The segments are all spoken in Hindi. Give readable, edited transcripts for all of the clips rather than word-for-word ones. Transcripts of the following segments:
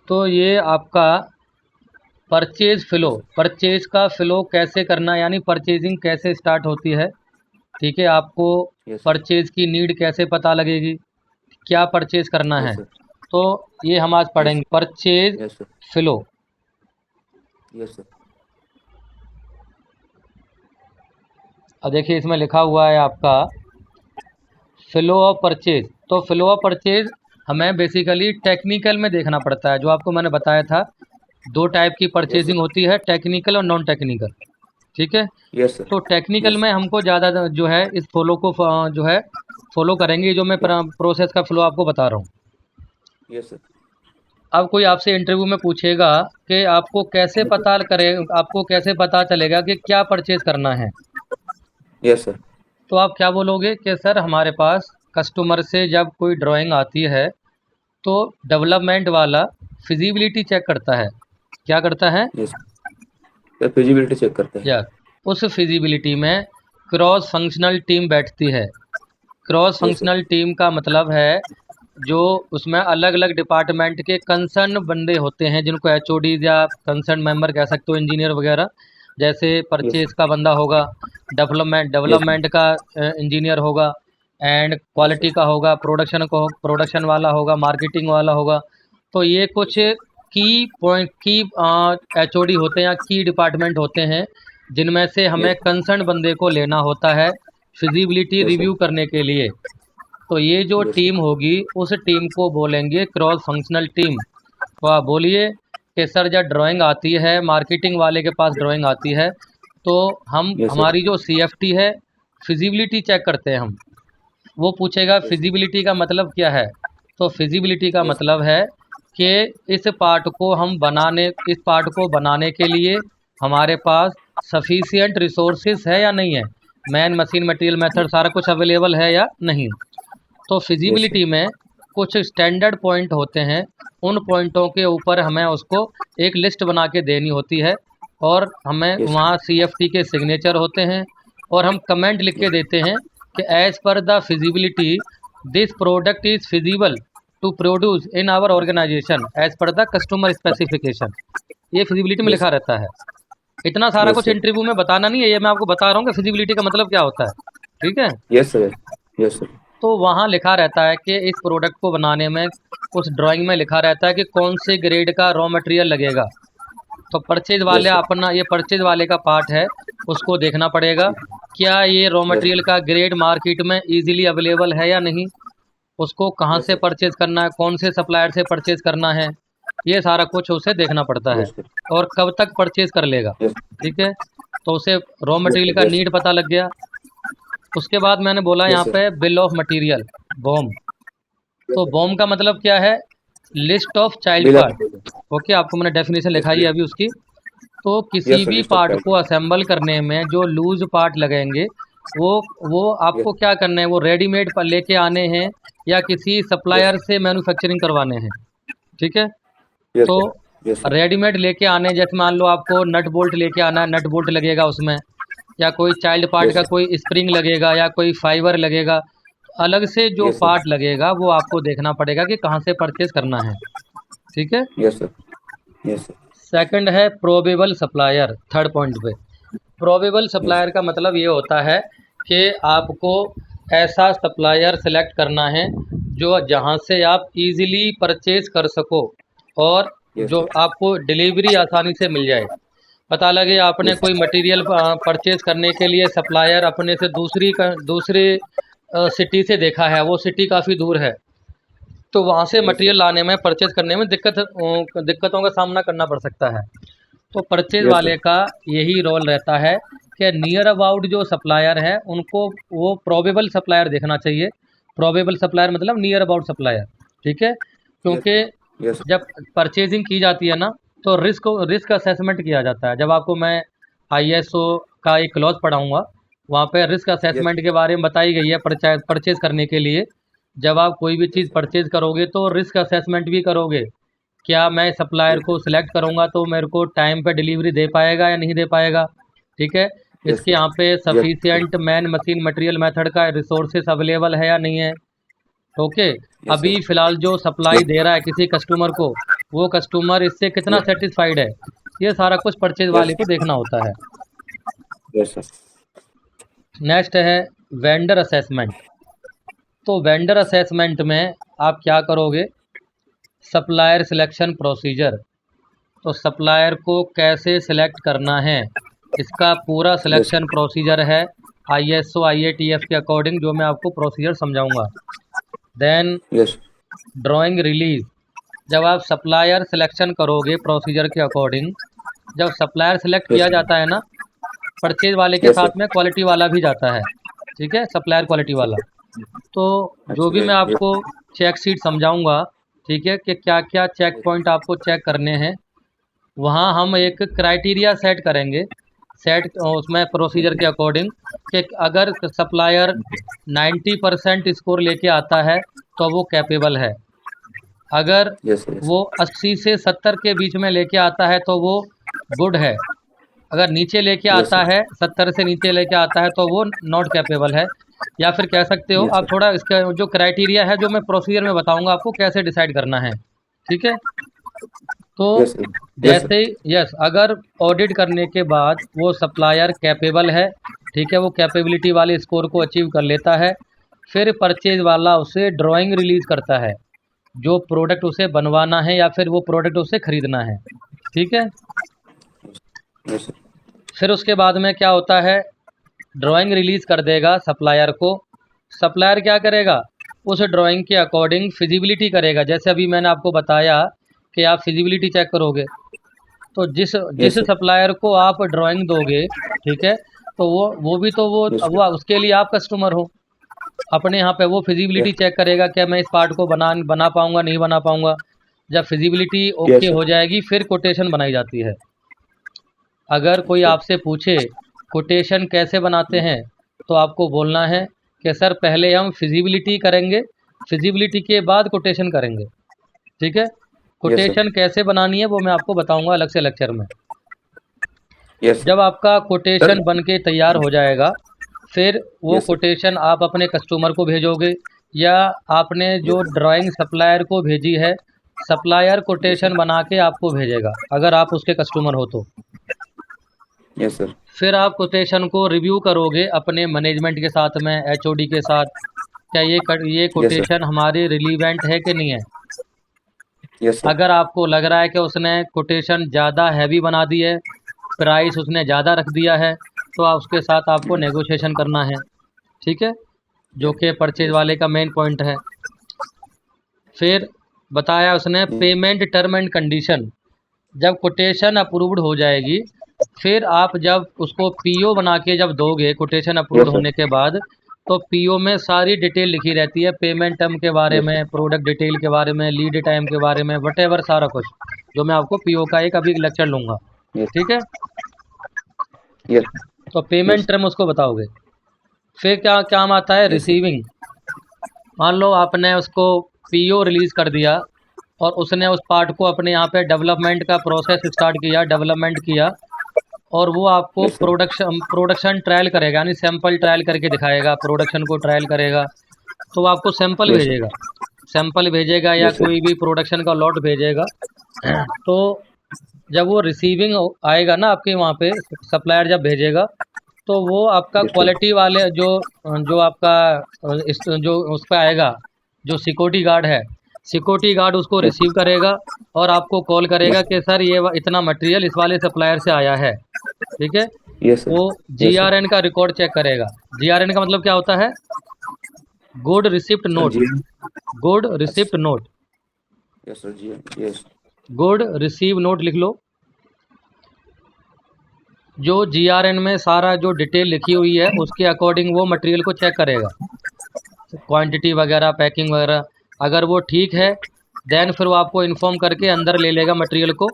तो ये आपका परचेज फ्लो, परचेज का फ्लो कैसे करना, यानी परचेजिंग कैसे स्टार्ट होती है। ठीक है, आपको यस सर। परचेज की नीड कैसे पता लगेगी, क्या परचेज करना यस है। सर। तो ये हम आज यस पढ़ेंगे purchase yes sir. Flow. Yes sir. अब देखिए इसमें लिखा हुआ है आपका फ्लो ऑफ परचेज। तो फ्लो ऑफ परचेज हमें बेसिकली टेक्निकल में देखना पड़ता है। जो आपको मैंने बताया था, दो टाइप की यस परचेजिंग सर। होती है, टेक्निकल और नॉन टेक्निकल। ठीक है, यस सर। तो टेक्निकल यस में हमको ज़्यादा जो है इस फ्लो को जो है फॉलो करेंगे, जो मैं यस प्रोसेस का फ्लो आपको बता रहा हूँ। Yes sir. अब कोई आपसे इंटरव्यू में पूछेगा कि आपको कैसे यस पता करे, आपको कैसे पता चलेगा कि क्या परचेज करना है, सर। तो आप क्या बोलोगे कि सर हमारे पास कस्टमर से जब कोई ड्राइंग आती है तो डेवलपमेंट वाला फिजिबिलिटी चेक करता है। क्या करता है यस सर, फिजिबिलिटी चेक करते हैं। यार, उस फिजिबिलिटी में क्रॉस फंक्शनल टीम बैठती है। Cross yes sir. Functional team का मतलब है जो उसमें अलग अलग डिपार्टमेंट के कंसर्न बंदे होते हैं, जिनको एचओडीज या कंसर्न मेंबर कह सकते हो, इंजीनियर वगैरह। जैसे यस परचेज का बंदा होगा, डेवलपमेंट यस डेवलपमेंट का इंजीनियर होगा, एंड यस क्वालिटी सर। का होगा, प्रोडक्शन वाला होगा, मार्केटिंग वाला होगा। तो ये कुछ यस सर। की पॉइंट की एचओडी होते हैं या की डिपार्टमेंट होते हैं, जिनमें से हमें यस कंसर्न बंदे को लेना होता है फिजिबिलिटी यस सर। रिव्यू करने के लिए। तो ये जो यस सर। टीम होगी उस टीम को बोलेंगे क्रॉस फंक्शनल टीम। तो आप बोलिए कि सर जब ड्राइंग आती है, मार्केटिंग वाले के पास ड्राइंग आती है, तो हम यस सर। हमारी जो सीएफटी है, फिजिबिलिटी चेक करते हैं हम। वो पूछेगा यस सर। फिजिबिलिटी का मतलब क्या है। तो फिजिबिलिटी का यस सर। मतलब है कि इस पार्ट को बनाने के लिए हमारे पास सफिशिएंट रिसोर्सेज है या नहीं है, मैन मशीन मटेरियल मेथड सारा कुछ अवेलेबल है या नहीं। तो यस सर। फिजिबिलिटी में कुछ स्टैंडर्ड पॉइंट होते हैं, उन पॉइंटों के ऊपर हमें उसको एक लिस्ट बना के देनी होती है, और हमें यस वहाँ सीएफटी के सिग्नेचर होते हैं, और हम कमेंट लिख के यस देते हैं कि as per the feasibility this product is feasible to produce in our organisation as per the customer specification. ये फिजिबिलिटी में यस लिखा रहता है। इतना सारा यस कुछ सर। इंटरव्यू में बताना नहीं है, ये मैं आपको बता रहा हूँ कि फिजिबिलिटी का मतलब क्या होता है। ठीक है, यस सर। Yes sir. तो वहाँ लिखा रहता है कि इस प्रोडक्ट को बनाने में, उस ड्राइंग में लिखा रहता है कि कौन से ग्रेड का रॉ मटेरियल लगेगा। तो परचेज वाले यस सर। अपना, ये परचेज वाले का पार्ट है, उसको देखना पड़ेगा क्या ये रॉ यस मटेरियल का ग्रेड मार्केट में इजीली अवेलेबल है या नहीं, उसको कहाँ यस से सर। परचेज करना है, कौन से सप्लायर से परचेज करना है, ये सारा कुछ उसे देखना पड़ता है। Yes sir. और कब तक परचेज कर लेगा। यस ठीक है, तो उसे रॉ यस मटेरियल सर। का यस नीड पता लग गया। उसके बाद मैंने बोला यस यहाँ सर। पे बिल ऑफ मटेरियल, बॉम। तो बॉम का मतलब क्या है, list of child bill of part. Material. Okay, आपको मैंने डेफिनेशन यस लिखाई है बिल। अभी उसकी। तो किसी यस सर, भी लिस्ट ऑफ पार्ट को चाइल्ड। असेंबल करने में जो लूज पार्ट लगेंगे, वो वो यस। आपको क्या करना है, वो रेडीमेड पर लेके आने हैं या किसी यस। सप्लायर से मैन्युफैक्चरिंग करवाने हैं। ठीक है, यस तो सर। Yes sir. रेडीमेड लेके आने, जैसे मान लो आपको नट बोल्ट लेके आना है, नट बोल्ट लगेगा उसमें, या कोई चाइल्ड पार्ट यस का सर। कोई स्प्रिंग लगेगा या कोई फाइबर लगेगा। अलग से जो यस सर। पार्ट लगेगा वो आपको देखना पड़ेगा कि कहाँ से परचेज करना है। ठीक है, yes sir. Yes sir. Second है प्रोबेबल सप्लायर, थर्ड पॉइंट पे। Probable yes. सप्लायर का मतलब ये होता है कि आपको ऐसा सप्लायर सेलेक्ट करना है जो जहाँ से आप इजीली परचेज कर सको, और यस जो सर। आपको डिलीवरी आसानी से मिल जाए। पता लगे आपने यस। कोई मटेरियल परचेज करने के लिए सप्लायर अपने से दूसरी सिटी से देखा है, वो सिटी काफ़ी दूर है, तो वहाँ से यस सर। मटेरियल लाने में, परचेज करने में दिक्कतों का सामना करना पड़ सकता है। तो परचेज यस वाले सर। का यही रोल रहता है कि नियर अबाउट जो सप्लायर है उनको वो प्रोबेबल सप्लायर देखना चाहिए। प्रोबेबल सप्लायर मतलब नियर अबाउट सप्लायर। ठीक है, यस। क्योंकि यस। जब परचेजिंग की जाती है ना, तो रिस्क असेसमेंट किया जाता है। जब आपको मैं आईएसओ का एक क्लॉज पढ़ाऊँगा, वहाँ पे रिस्क यस। असेसमेंट के बारे में बताई गई है। परचेज़ करने के लिए जब आप कोई भी चीज़ यस। परचेज़ करोगे तो रिस्क असेसमेंट भी करोगे। क्या मैं सप्लायर यस। को सिलेक्ट करूँगा तो मेरे को टाइम पे डिलीवरी दे पाएगा या नहीं दे पाएगा। ठीक है, यस इसके सर। यहाँ पे yes. Sufficient man machine material method का रिसोर्सेस अवेलेबल है या नहीं है। ओके, यस अभी सर। फ़िलहाल जो सप्लाई यस। दे रहा है किसी कस्टमर को, वो कस्टमर इससे कितना Yes. सेटिस्फाइड है, ये सारा कुछ परचेज वाले Yes. को देखना होता है। Yes, sir. नेक्स्ट है वेंडर असेसमेंट। तो वेंडर असेसमेंट में आप क्या करोगे, सप्लायर सिलेक्शन प्रोसीजर। तो सप्लायर को कैसे सिलेक्ट करना है, इसका पूरा Yes. सिलेक्शन प्रोसीजर है ISO IATF के अकॉर्डिंग, जो मैं आपको प्रोसीजर समझाऊंगा। Then Yes. Drawing release. जब आप सप्लायर सिलेक्शन करोगे प्रोसीजर के अकॉर्डिंग, जब सप्लायर सिलेक्ट Yes. किया जाता है ना, परचेज वाले के Yes, sir. साथ में क्वालिटी वाला भी जाता है, ठीक है, सप्लायर क्वालिटी वाला। तो जो भी मैं Actually, yes. आपको चेक शीट समझाऊंगा, ठीक है, कि क्या क्या चेक पॉइंट आपको चेक करने हैं, वहाँ हम एक क्राइटेरिया सेट करेंगे, सेट उसमें प्रोसीजर के अकॉर्डिंग, कि अगर सप्लायर 90% स्कोर लेके आता है तो वो कैपेबल है, अगर Yes, yes. वो 80 से 70 के बीच में लेके आता है तो वो गुड है, अगर नीचे लेके Yes, आता sir. है 70 से नीचे लेके आता है तो वो नॉट कैपेबल है। या फिर कह सकते हो Yes, आप, sir. थोड़ा इसका जो क्राइटेरिया है, जो मैं प्रोसीजर में बताऊंगा आपको कैसे डिसाइड करना है, ठीक है। तो Yes, sir. Yes, sir. जैसे यस, अगर ऑडिट करने के बाद वो सप्लायर कैपेबल है, ठीक है, वो कैपेबिलिटी वाले स्कोर को अचीव कर लेता है, फिर परचेज वाला उसे ड्राइंग रिलीज करता है, जो प्रोडक्ट उसे बनवाना है या फिर वो प्रोडक्ट उसे खरीदना है, ठीक है। Yes, sir. फिर उसके बाद में क्या होता है, ड्राइंग रिलीज कर देगा सप्लायर को। सप्लायर क्या करेगा, उस ड्राइंग के अकॉर्डिंग फिजिबिलिटी करेगा। जैसे अभी मैंने आपको बताया कि आप फिजिबिलिटी चेक करोगे, तो जिस Yes, sir. सप्लायर को आप ड्राइंग दोगे, ठीक है, तो वो भी तो Yes, sir. वो उसके लिए आप कस्टमर हो, अपने यहाँ पे वो फिजिबिलिटी Yes. चेक करेगा कि मैं इस पार्ट को बना पाऊंगा नहीं बना पाऊंगा। जब फिजिबिलिटी Yes, ओके sir. हो जाएगी फिर कोटेशन बनाई जाती है। अगर कोई Sir. आपसे पूछे कोटेशन कैसे बनाते हैं, तो आपको बोलना है कि सर पहले हम फिजिबिलिटी करेंगे, फिजिबिलिटी के बाद कोटेशन करेंगे, ठीक है। Yes, sir. कोटेशन कैसे बनानी है वो मैं आपको बताऊंगा अलग से लेक्चर में। Yes, sir. जब आपका Sir. कोटेशन बन के तैयार हो जाएगा, फिर वो Yes, sir. कोटेशन आप अपने कस्टमर को भेजोगे, या आपने जो Yes. ड्राइंग सप्लायर को भेजी है, सप्लायर Yes, sir. कोटेशन बना के आपको भेजेगा, अगर आप उसके कस्टमर हो तो। Yes, sir. फिर आप कोटेशन को रिव्यू करोगे अपने मैनेजमेंट के साथ में, HOD के साथ, क्या ये Yes, sir. कोटेशन हमारी रिलीवेंट है कि नहीं है। Yes, sir. अगर आपको लग रहा है कि उसने कोटेशन ज़्यादा हैवी बना दी है, प्राइस उसने ज़्यादा रख दिया है, तो आप उसके साथ आपको नेगोशिएशन करना है, ठीक है, जो कि परचेज Yes. वाले का मेन पॉइंट है। फिर बताया उसने Yes. Payment term and condition. जब कोटेशन अप्रूव्ड हो जाएगी, फिर आप जब उसको PO बना के जब दोगे कोटेशन अप्रूव्ड Yes, sir. होने के बाद, तो PO में सारी डिटेल लिखी रहती है, पेमेंट टर्म के बारे Yes. में, प्रोडक्ट डिटेल के बारे में, लीड टाइम के बारे में, वटेवर सारा कुछ, जो मैं आपको PO का एक अभी लेक्चर लूँगा, Yes. ठीक है। Yes. तो पेमेंट Yes. टर्म उसको बताओगे। फिर क्या काम आता है, Yes, sir. रिसीविंग। मान लो आपने उसको PO रिलीज़ कर दिया और उसने उस पार्ट को अपने यहाँ पे डेवलपमेंट का प्रोसेस स्टार्ट किया, डेवलपमेंट किया, और वो आपको Yes, sir. प्रोडक्शन ट्रायल करेगा, यानी सैंपल ट्रायल करके दिखाएगा, प्रोडक्शन को ट्रायल करेगा, तो वो आपको सैंपल Yes, sir. भेजेगा, सैंपल भेजेगा या Yes, sir. कोई भी प्रोडक्शन का लॉट भेजेगा। तो जब वो रिसीविंग आएगा ना आपके वहाँ पे, सप्लायर जब भेजेगा, तो वो आपका Yes, sir. क्वालिटी वाले जो जो आपका जो उस पर आएगा, जो सिक्योरिटी गार्ड है, सिक्योरिटी गार्ड उसको Yes. रिसीव करेगा और आपको कॉल करेगा Yes. कि सर ये इतना मटेरियल इस वाले सप्लायर से आया है, ठीक है। Yes, sir. वो Yes, sir. GRN का रिकॉर्ड चेक करेगा। GRN का मतलब क्या होता है, good receipt Sir, note, GM. Good receipt note, Yes, sir. GM. Yes. Good receive note लिख लो। जो GRN में सारा जो डिटेल लिखी हुई है उसके अकॉर्डिंग वो मटेरियल को चेक करेगा, क्वांटिटी वगैरह, पैकिंग वगैरह, अगर वो ठीक है देन फिर वो आपको इन्फॉर्म करके अंदर ले लेगा मटेरियल को।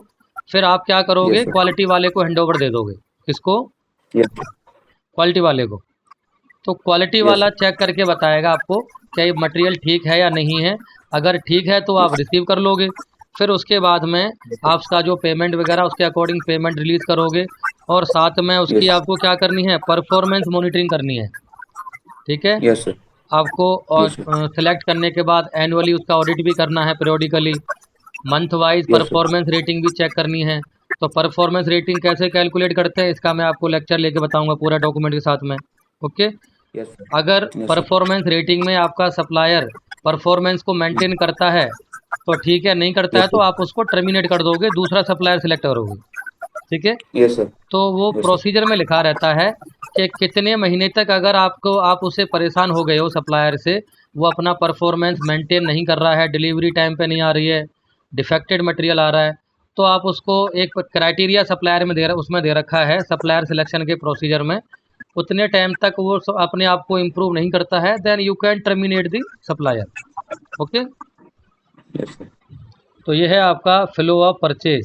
फिर आप क्या करोगे, Yes, sir. क्वालिटी वाले को हैंड ओवर दे दोगे। किसको, Yes. sir. क्वालिटी वाले को। तो क्वालिटी Yes, वाला sir. चेक करके बताएगा आपको क्या ये मटेरियल ठीक है या नहीं है। अगर ठीक है तो आप रिसीव कर लोगे। फिर उसके बाद में आप उसका जो पेमेंट वगैरह उसके अकॉर्डिंग पेमेंट रिलीज़ करोगे, और साथ में उसकी Yes. आपको क्या करनी है, परफॉर्मेंस मॉनिटरिंग करनी है, ठीक है। Yes, sir. आपको और Yes, sir. सेलेक्ट करने के बाद एनुअली उसका ऑडिट भी करना है, periodically. Month wise Yes, sir. Performance rating भी चेक करनी है। तो परफॉर्मेंस रेटिंग कैसे कैलकुलेट करते हैं इसका मैं आपको लेक्चर लेके बताऊंगा पूरा डॉक्यूमेंट के साथ में। Okay, Yes, sir. अगर Yes, sir. परफॉर्मेंस रेटिंग में आपका सप्लायर परफॉर्मेंस को मेंटेन करता है तो ठीक है, नहीं करता है Yes, तो sir. आप उसको टर्मिनेट कर दोगे, दूसरा सप्लायर सिलेक्ट करोगे। ठीक है, Yes, sir. तो वो Yes, sir. प्रोसीजर में लिखा रहता है कि कितने महीने तक अगर आप उससे परेशान हो गए हो सप्लायर से, वो अपना परफॉर्मेंस मेंटेन नहीं कर रहा है, डिलीवरी टाइम पे नहीं आ रही है, डिफेक्टेड मटेरियल आ रहा है, तो आप उसको एक क्राइटेरिया सप्लायर में उसमें दे रखा है सप्लायर सिलेक्शन के प्रोसीजर में। उतने टाइम तक वो अपने आप को इम्प्रूव नहीं करता है, then you can terminate the supplier. Okay, Yes, sir. तो ये है आपका फ्लो ऑफ परचेज।